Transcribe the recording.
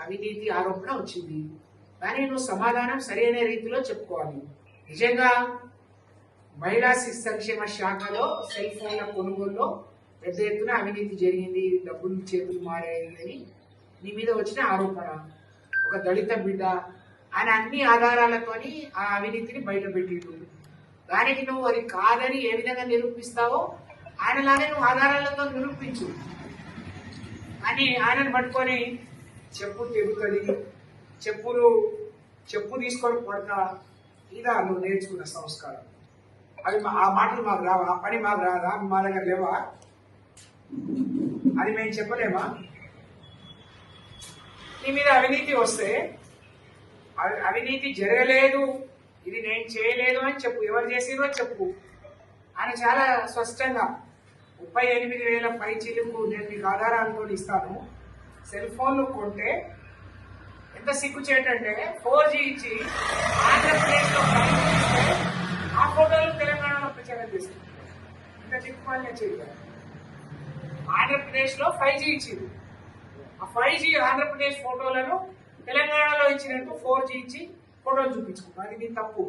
అవినీతి ఆరోపణ వచ్చింది. కానీ నువ్వు సమాధానం సరైన రీతిలో చెప్పుకోవాలి. నిజంగా మహిళా శిశు సంక్షేమ శాఖలో సెల్ ఫోన్ల కొనుగోలులో పెద్ద ఎత్తున అవినీతి జరిగింది, డబ్బులు చేతులు మారాయి అని నీ మీద వచ్చిన ఆరోపణ. ఒక దళిత బిడ్డ ఆయన అన్ని ఆధారాలతోని ఆ అవినీతిని బయట పెట్టిండు. దానికి నువ్వు అది కాదని ఏ విధంగా నిరూపిస్తావో ఆయనలాగే నువ్వు ఆధారాలతో నిరూపించు అని ఆయనను పట్టుకొని చెప్పు తెగుతుంది, చెప్పు తీసుకొని కొడతా. ఇదా నువ్వు నేర్చుకున్న సంస్కారం. అది ఆ మాటలు మాకు రావా? ఆ పని మాకు రాదా? మా దగ్గర లేవా? అది మేము చెప్పలేమా? నీ మీద అవినీతి వస్తే అవినీతి జరగలేదు, ఇది నేను చేయలేదు అని చెప్పు. ఎవరు చేసిరో చెప్పు. ఆయన చాలా స్పష్టంగా 38,000 పైచీలకు నేను మీకు ఆధారాలతో ఇస్తాను. సెల్ ఫోన్లు కొంటే ఎంత సిగ్గుచేటంటే 4G ఇచ్చి ఆంధ్రప్రదేశ్లో ఆ ఫోటోలు తెలంగాణలో ప్రచారం చేస్తున్నారు. ఇంత దిక్కుమాలిన చేయాలి. ఆంధ్రప్రదేశ్లో 5G ఇచ్చింది. ఆ 5G ఆంధ్రప్రదేశ్ ఫోటోలను తెలంగాణలో ఇచ్చినట్టు 4G ఇచ్చి ఫోటోలు చూపించుకుంటారు. అది మీ తప్పు.